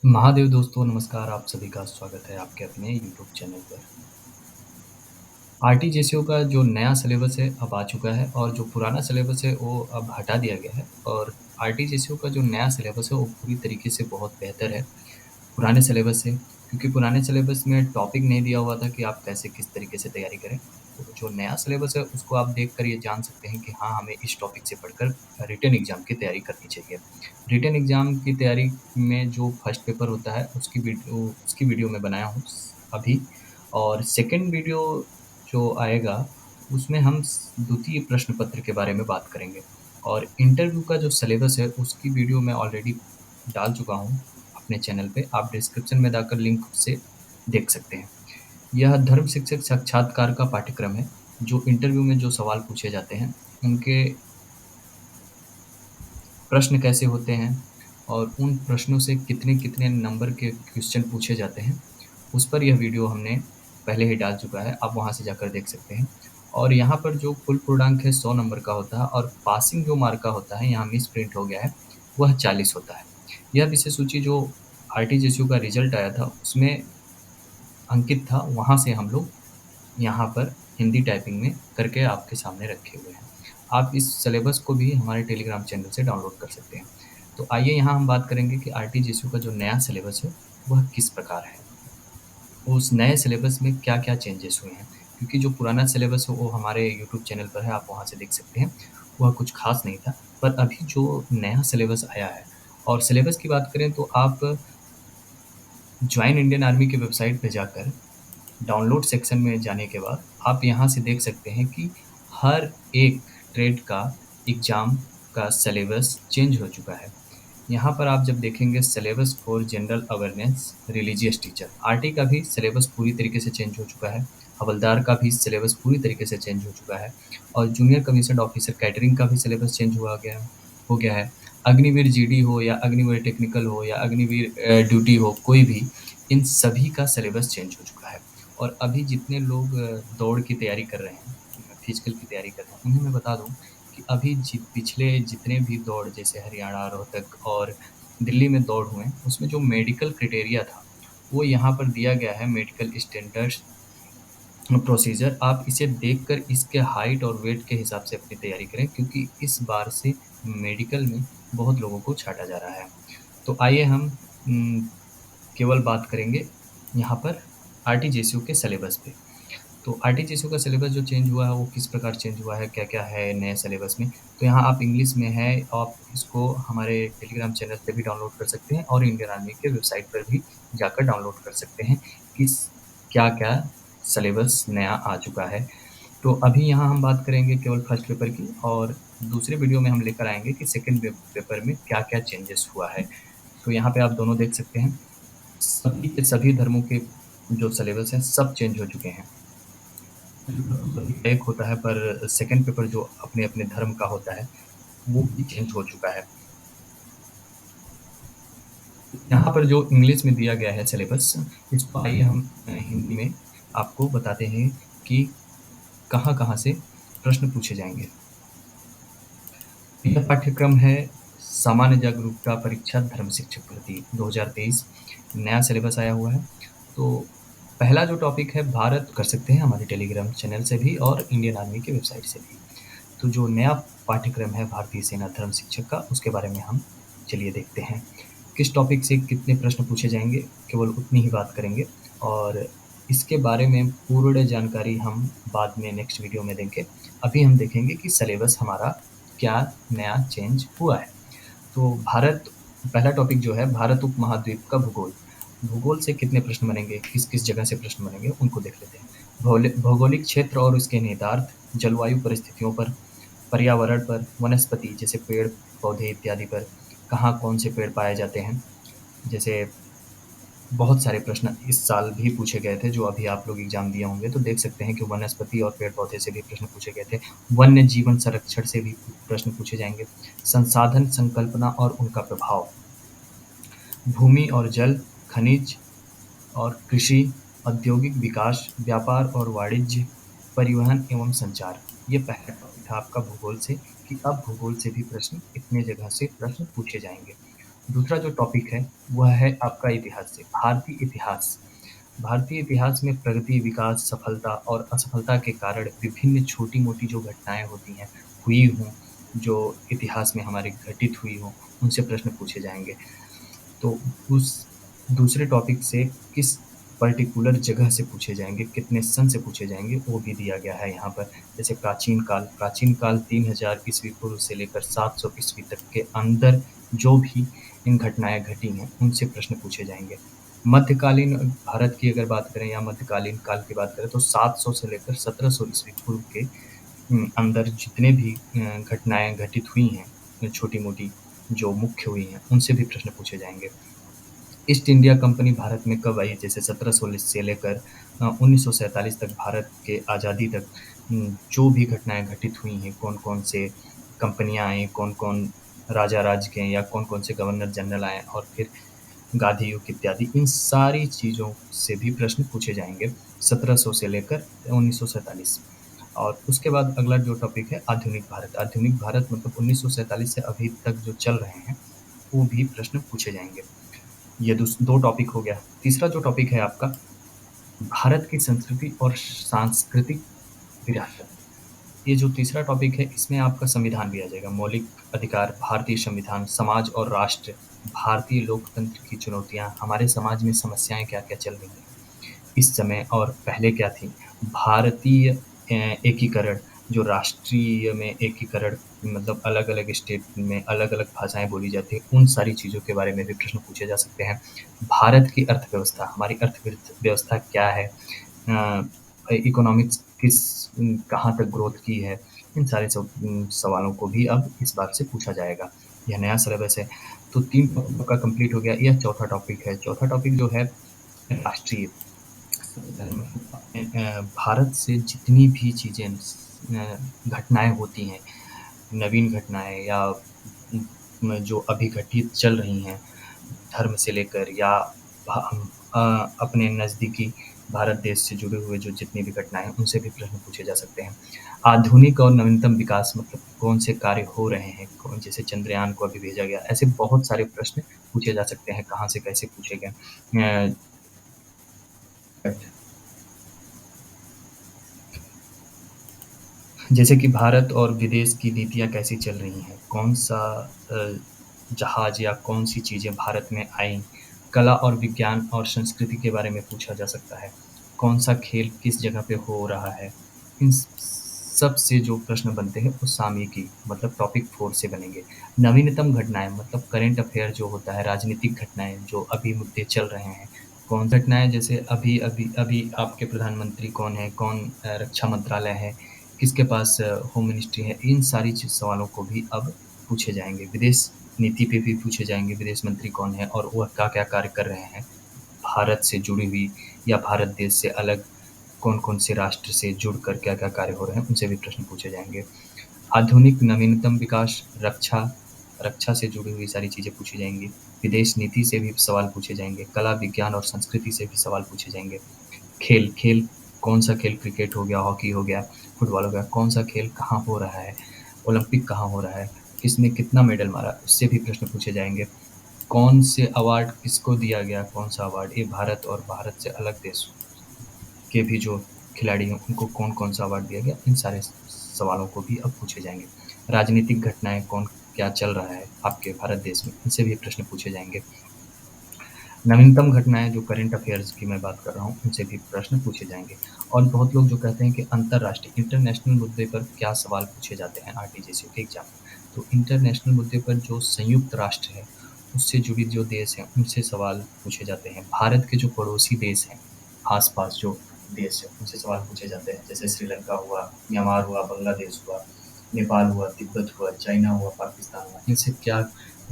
महादेव दोस्तों नमस्कार, आप सभी का स्वागत है आपके अपने यूट्यूब चैनल पर। आरटीजेसीओ का जो नया सिलेबस है अब आ चुका है और जो पुराना सिलेबस है वो अब हटा दिया गया है और आरटीजेसीओ का जो नया सिलेबस है वो पूरी तरीके से बहुत बेहतर है पुराने सिलेबस से। क्योंकि पुराने सिलेबस में टॉपिक नहीं दिया हुआ था कि आप कैसे किस तरीके से तैयारी करें। तो जो नया सिलेबस है उसको आप देखकर ये जान सकते हैं कि हाँ, हमें इस टॉपिक से पढ़कर रिटन एग्ज़ाम की तैयारी करनी चाहिए। रिटन एग्ज़ाम की तैयारी में जो फर्स्ट पेपर होता है उसकी वीडियो मैं बनाया हूँ अभी। और सेकंड वीडियो जो आएगा उसमें हम द्वितीय प्रश्न पत्र के बारे में बात करेंगे। और इंटरव्यू का जो सिलेबस है उसकी वीडियो मैं ऑलरेडी डाल चुका हूँ अपने चैनल पे। आप डिस्क्रिप्शन में जाकर लिंक से देख सकते हैं। यह धर्म शिक्षक साक्षात्कार का पाठ्यक्रम है। जो इंटरव्यू में जो सवाल पूछे जाते हैं उनके प्रश्न कैसे होते हैं और उन प्रश्नों से कितने-कितने नंबर के क्वेश्चन पूछे जाते हैं, उस पर यह वीडियो हमने पहले ही डाल चुका है, आप वहाँ से जाकर देख सकते हैं। और यहाँ पर जो कुल पूर्णांक है 100 नंबर का होता है और पासिंग जो मार्क का होता है, यहाँ मिसप्रिंट हो गया है, वह 40 होता है। यह विषय सूची जो आरटीजीएसयू का रिज़ल्ट आया था, उसमें अंकित था, वहाँ से हम लोग यहाँ पर हिंदी टाइपिंग में करके आपके सामने रखे हुए हैं। आप इस सिलेबस को भी हमारे टेलीग्राम चैनल से डाउनलोड कर सकते हैं। तो आइए यहाँ हम बात करेंगे कि आरटीजीएसयू का जो नया सिलेबस है, वह किस प्रकार है। उस नए सिलेबस में क्या-क्या चेंजेस हुए हैं। क्योंकि जो पुराना सिलेबस है वो हमारे यूट्यूब चैनल पर है, आप वहाँ से देख सकते हैं। वह कुछ ख़ास नहीं था, पर अभी जो नया सिलेबस आया है और सिलेबस की बात करें तो आप जॉइन इंडियन आर्मी की वेबसाइट पे जाकर डाउनलोड सेक्शन में जाने के बाद आप यहाँ से देख सकते हैं कि हर एक ट्रेड का एग्ज़ाम का सिलेबस चेंज हो चुका है। यहाँ पर आप जब देखेंगे syllabus for general awareness religious teacher, RT का भी सिलेबस पूरी तरीके से चेंज हो चुका है। हवलदार का भी सिलेबस पूरी तरीके से चेंज हो चुका है और जूनियर कमीशन्ड ऑफिसर कैटरिंग का भी सिलेबस चेंज हो गया है। अग्निवीर जीडी हो या अग्निवीर टेक्निकल हो या अग्निवीर ड्यूटी हो, कोई भी, इन सभी का सिलेबस चेंज हो चुका है। और अभी जितने लोग दौड़ की तैयारी कर रहे हैं, फिजिकल की तैयारी कर रहे हैं, उन्हें मैं बता दूँ कि अभी पिछले जितने भी दौड़ जैसे हरियाणा, रोहतक और दिल्ली में दौड़ हुए, उसमें जो मेडिकल क्राइटेरिया था, वो यहाँ पर दिया गया है मेडिकल स्टैंडर्ड्स प्रोसीजर। आप इसे देखकर इसके हाइट और वेट के हिसाब से अपनी तैयारी करें क्योंकि इस बार से मेडिकल में बहुत लोगों को छाँटा जा रहा है। तो आइए हम केवल बात करेंगे यहाँ पर आरटीजीएसयू के सिलेबस पे। तो आरटीजीएसयू का सिलेबस जो चेंज हुआ है वो किस प्रकार चेंज हुआ है, क्या-क्या है नए सिलेबस में। तो यहाँ आप इंग्लिश में है, आप इसको हमारे टेलीग्राम चैनल पे भी डाउनलोड कर सकते हैं और इंडियन आर्मी के वेबसाइट पर भी जाकर डाउनलोड कर सकते हैं कि क्या-क्या सिलेबस नया आ चुका है। तो अभी यहाँ हम बात करेंगे केवल फर्स्ट पेपर की और दूसरे वीडियो में हम लेकर आएँगे कि सेकंड पेपर में क्या-क्या चेंजेस हुआ है। तो यहाँ पे आप दोनों देख सकते हैं, सभी के सभी धर्मों के जो सिलेबस हैं सब चेंज हो चुके हैं। एक होता है पर सेकंड पेपर जो अपने-अपने धर्म का होता है, वो भी चेंज हो चुका है। यहाँ पर जो इंग्लिश में दिया गया है सिलेबस, इसको आइए हम हिंदी में आपको बताते हैं कि कहाँ-कहाँ से प्रश्न पूछे जाएँगे। यह पाठ्यक्रम है सामान्य जागरूकता परीक्षा धर्म शिक्षक भर्ती 2023, नया सिलेबस आया हुआ है। तो पहला जो टॉपिक है भारत कर सकते हैं हमारे टेलीग्राम चैनल से भी और इंडियन आर्मी की वेबसाइट से भी। तो जो नया पाठ्यक्रम है भारतीय सेना धर्म शिक्षक का, उसके बारे में हम चलिए देखते हैं। किस टॉपिक से कितने प्रश्न पूछे जाएँगे, केवल उतनी ही बात करेंगे और इसके बारे में पूर्ण जानकारी हम बाद में नेक्स्ट वीडियो में देंगे। अभी हम देखेंगे कि सिलेबस हमारा क्या नया चेंज हुआ है। तो भारत पहला टॉपिक जो है भारत उपमहाद्वीप का भूगोल। भूगोल से कितने प्रश्न बनेंगे, किस-किस जगह से प्रश्न बनेंगे, उनको देख लेते हैं। भौगोलिक क्षेत्र और उसके निहितार्थ, जलवायु परिस्थितियों पर, पर्यावरण पर, वनस्पति जैसे पेड़-पौधे इत्यादि पर, कहाँ कौन से पेड़ पाए जाते हैं। जैसे बहुत सारे प्रश्न इस साल भी पूछे गए थे, जो अभी आप लोग एग्ज़ाम दिए होंगे, तो देख सकते हैं कि वनस्पति और पेड़-पौधे से भी प्रश्न पूछे गए थे। वन्य जीवन संरक्षण से भी प्रश्न पूछे जाएँगे। संसाधन संकल्पना और उनका प्रभाव, भूमि और जल, खनिज और कृषि, औद्योगिक विकास, व्यापार और वाणिज्य, परिवहन एवं संचार। ये पहला टॉपिक था आपका भूगोल से कि अब भूगोल से भी प्रश्न इतने जगह से प्रश्न पूछे जाएँगे। दूसरा जो टॉपिक है वह है आपका इतिहास से, भारतीय इतिहास। भारतीय इतिहास में प्रगति, विकास, सफलता और असफलता के कारण विभिन्न छोटी-मोटी जो घटनाएँ होती हैं, हुई हों, जो इतिहास में हमारे घटित हुई हों, उनसे प्रश्न पूछे जाएँगे। तो उस दूसरे टॉपिक से किस पर्टिकुलर जगह से पूछे जाएँगे, कितने सन से पूछे जाएँगे, वो भी दिया गया है यहाँ पर। जैसे प्राचीन काल 3000 ईस्वी पूर्व से लेकर 700 ईस्वी तक के अंदर जो भी इन घटनाएँ घटी हैं, उनसे प्रश्न पूछे जाएँगे। मध्यकालीन भारत की अगर बात करें या मध्यकालीन काल की बात करें तो 700 से लेकर 1700 ईस्वी पूर्व के अंदर जितने भी घटनाएँ घटित हुई हैं, छोटी-मोटी जो मुख्य हुई हैं, उनसे भी प्रश्न पूछे जाएँगे। ईस्ट इंडिया कंपनी भारत में कब आई? जैसे 1700 से लेकर 1947 तक भारत के आज़ादी तक जो भी घटनाएँ घटित हुई हैं, कौन-कौन से कंपनियाँ आईं, कौन-कौन राजा राज के या कौन-कौन से गवर्नर जनरल आए और फिर गांधी युग इत्यादि, इन सारी चीज़ों से भी प्रश्न पूछे जाएँगे 1700 से लेकर 1947। और उसके बाद अगला जो टॉपिक है आधुनिक भारत। आधुनिक भारत मतलब 1947 से अभी तक जो चल रहे हैं, वो भी प्रश्न पूछे जाएँगे। ये 2 टॉपिक हो गया। तीसरा जो टॉपिक है आपका भारत की संस्कृति और सांस्कृतिक विरासत। ये जो तीसरा टॉपिक है इसमें आपका संविधान भी आ जाएगा। मौलिक अधिकार, भारतीय संविधान, समाज और राष्ट्र, भारतीय लोकतंत्र की चुनौतियाँ, हमारे समाज में समस्याएँ क्या-क्या चल रही हैं इस समय और पहले क्या थी? भारतीय एकीकरण जो राष्ट्रीय में एकीकरण मतलब अलग-अलग स्टेट में अलग-अलग भाषाएँ बोली जाती हैं, उन सारी चीज़ों के बारे में भी प्रश्न पूछे जा सकते हैं। भारत की अर्थव्यवस्था, हमारी व्यवस्था क्या है? इकोनॉमिक्स कहाँ तक ग्रोथ की है? इन सारे सवालों को भी अब इस बार से पूछा जाएगा। यह नया सिलेबस है। तो 3 टॉपिक आपका कंप्लीट हो गया। यह चौथा टॉपिक है। चौथा टॉपिक जो है राष्ट्रीय भारत से जितनी भी चीज़ें घटनाएँ होती हैं, नवीन घटनाएँ या जो अभी घटित चल रही हैं, धर्म से लेकर या अपने नज़दीकी भारत देश से जुड़े हुए जो जितनी भी घटनाएँ हैं, उनसे भी प्रश्न पूछे जा सकते हैं। आधुनिक और नवीनतम विकास मतलब कौन से कार्य हो रहे हैं, कौन जैसे चंद्रयान को अभी भेजा गया, ऐसे बहुत सारे प्रश्न पूछे जा सकते हैं, कहाँ से कैसे पूछे गए। जैसे कि भारत और विदेश की नीतियाँ कैसी चल रही हैं, कौन-सा जहाज या कौन-सी चीज़ें भारत में आईं, कला और विज्ञान और संस्कृति के बारे में पूछा जा सकता है, कौन-सा खेल किस जगह पे हो रहा है, इन सब से जो प्रश्न बनते हैं वो सामयिकी मतलब टॉपिक 4 से बनेंगे। नवीनतम घटनाएँ मतलब करंट अफ़ेयर जो होता है, राजनीतिक घटनाएँ जो अभी मुद्दे चल रहे हैं, कौन घटनाएँ जैसे अभी आपके प्रधानमंत्री कौन हैं, कौन रक्षा मंत्रालय है, किसके पास होम मिनिस्ट्री है, इन सारी सवालों को भी अब पूछे जाएँगे। विदेश नीति पे भी पूछे जाएँगे, विदेश मंत्री कौन है और वह क्या-क्या कार्य कर रहे हैं। भारत से जुड़ी हुई या भारत देश से अलग कौन-कौन से राष्ट्र से जुड़कर क्या-क्या कार्य हो रहे हैं, उनसे भी प्रश्न पूछे जाएँगे। आधुनिक नवीनतम विकास, रक्षा से जुड़ी हुई सारी चीज़ें पूछी जाएँगी। विदेश नीति से भी सवाल पूछे जाएँगे, कला, विज्ञान और संस्कृति से भी सवाल पूछे जाएँगे। खेल कौन-सा खेल क्रिकेट हो गया, हॉकी हो गया, फुटबॉल हो गया, कौन-सा खेल कहाँ हो रहा है, ओलंपिक कहाँ हो रहा है, किसने कितना मेडल मारा, उससे भी प्रश्न पूछे जाएँगे। कौन से अवार्ड किसको दिया गया, कौन-सा अवार्ड, ये भारत और भारत से अलग देश के भी जो खिलाड़ी हैं, उनको कौन-कौन सा अवार्ड दिया गया, इन सारे सवालों को भी अब पूछे जाएँगे। राजनीतिक घटनाएँ क्या चल रहा है आपके भारत देश में, इनसे भी प्रश्न पूछे जाएँगे। नवीनतम घटनाएँ जो करंट अफ़ेयर्स की मैं बात कर रहा हूँ, उनसे भी प्रश्न पूछे जाएँगे। और बहुत लोग जो कहते हैं कि अंतर्राष्ट्रीय इंटरनेशनल मुद्दे पर क्या सवाल पूछे जाते हैं आरटीजीएस के एग्ज़ाम में। तो इंटरनेशनल मुद्दे पर जो संयुक्त राष्ट्र है, उससे जुड़ी जो देश हैं, उनसे सवाल पूछे जाते हैं। भारत के जो पड़ोसी देश हैं, आस-पास जो देश हैं, उनसे सवाल पूछे जाते हैं। जैसे श्रीलंका हुआ, म्यांमार हुआ, बांग्लादेश हुआ, नेपाल हुआ, तिब्बत हुआ, चाइना हुआ, पाकिस्तान हुआ, इनसे क्या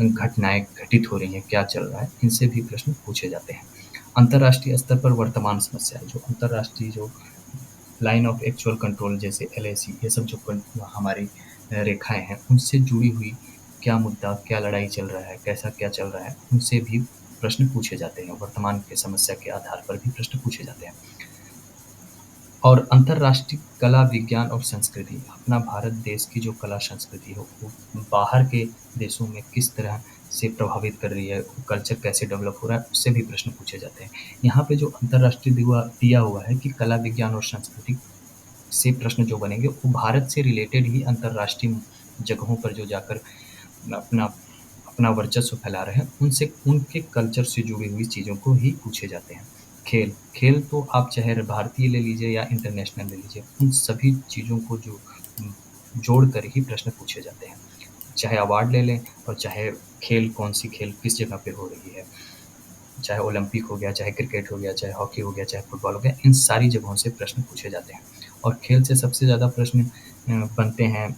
घटनाएँ घटित हो रही हैं, क्या चल रहा है, इनसे भी प्रश्न पूछे जाते हैं। अंतर्राष्ट्रीय स्तर पर वर्तमान समस्या है, जो अंतर्राष्ट्रीय जो लाइन ऑफ एक्चुअल कंट्रोल जैसे एलएसी ये सब जो हमारी रेखाएँ हैं, उनसे जुड़ी हुई क्या मुद्दा, क्या लड़ाई चल रहा है, कैसा क्या चल रहा है, उनसे भी प्रश्न पूछे जाते हैं। वर्तमान की समस्या के आधार पर भी प्रश्न पूछे जाते हैं। और अंतर्राष्ट्रीय कला, विज्ञान और संस्कृति, अपना भारत देश की जो कला संस्कृति है, वो बाहर के देशों में किस तरह से प्रभावित कर रही है, वो कल्चर कैसे डेवलप हो रहा है, उससे भी प्रश्न पूछे जाते हैं। यहाँ पे जो अंतर्राष्ट्रीय दिया हुआ है कि कला, विज्ञान और संस्कृति से प्रश्न जो बनेंगे, वो भारत से रिलेटेड ही अंतर्राष्ट्रीय जगहों पर जो जाकर अपना अपना वर्चस्व फैला रहे हैं, उनसे उनके कल्चर से जुड़ी हुई चीज़ों को ही पूछे जाते हैं। खेल, खेल तो आप चाहे भारतीय ले लीजिए या इंटरनेशनल ले लीजिए, उन सभी चीज़ों को जो जोड़ कर ही प्रश्न पूछे जाते हैं। चाहे अवार्ड ले लें और चाहे खेल कौन-सी खेल किस जगह पे हो रही है, चाहे ओलंपिक हो गया, चाहे क्रिकेट हो गया, चाहे हॉकी हो गया, चाहे फुटबॉल हो गया, इन सारी जगहों से प्रश्न पूछे जाते हैं। और खेल से सबसे ज़्यादा प्रश्न बनते हैं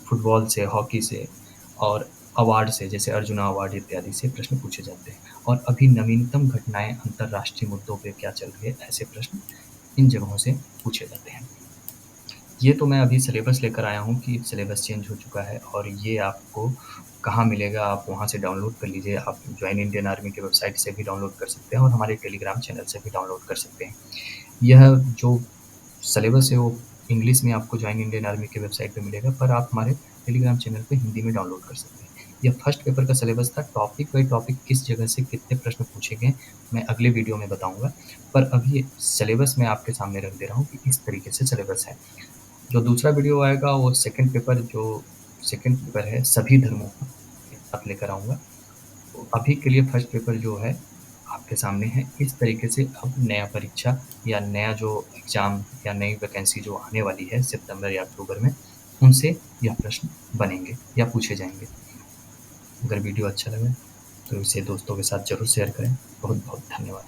फुटबॉल से, हॉकी से और अवार्ड से, जैसे अर्जुना अवार्ड इत्यादि से प्रश्न पूछे जाते हैं। और अभी नवीनतम घटनाएँ अंतर्राष्ट्रीय मुद्दों पे क्या चल रही है, ऐसे प्रश्न इन जगहों से पूछे जाते हैं। ये तो मैं अभी सिलेबस लेकर आया हूँ कि सिलेबस चेंज हो चुका है और ये आपको कहाँ मिलेगा, आप वहाँ से डाउनलोड कर लीजिए। आप जॉइन इंडियन आर्मी की वेबसाइट से भी डाउनलोड कर सकते हैं और हमारे टेलीग्राम चैनल से भी डाउनलोड कर सकते हैं। यह जो सिलेबस है वो इंग्लिश में आपको जॉइन इंडियन आर्मी की वेबसाइट पे मिलेगा, पर आप हमारे टेलीग्राम चैनल पे हिंदी में डाउनलोड कर सकते हैं। यह फर्स्ट पेपर का सिलेबस था, टॉपिक बाय टॉपिक किस जगह से कितने प्रश्न पूछे गए, मैं अगले वीडियो में बताऊँगा। पर अभी सिलेबस मैं आपके सामने रख दे रहा हूँ कि इस तरीके से सिलेबस है। जो दूसरा वीडियो आएगा वो सेकंड पेपर है सभी धर्मों का, एक साथ लेकर आऊँगा। तो अभी के लिए फर्स्ट पेपर जो है आपके सामने है। इस तरीके से अब नया परीक्षा या नया जो एग्ज़ाम या नई वैकेंसी जो आने वाली है सितंबर या अक्टूबर में, उनसे यह प्रश्न बनेंगे या पूछे जाएँगे। अगर वीडियो अच्छा लगे तो इसे दोस्तों के साथ ज़रूर शेयर करें। बहुत-बहुत धन्यवाद।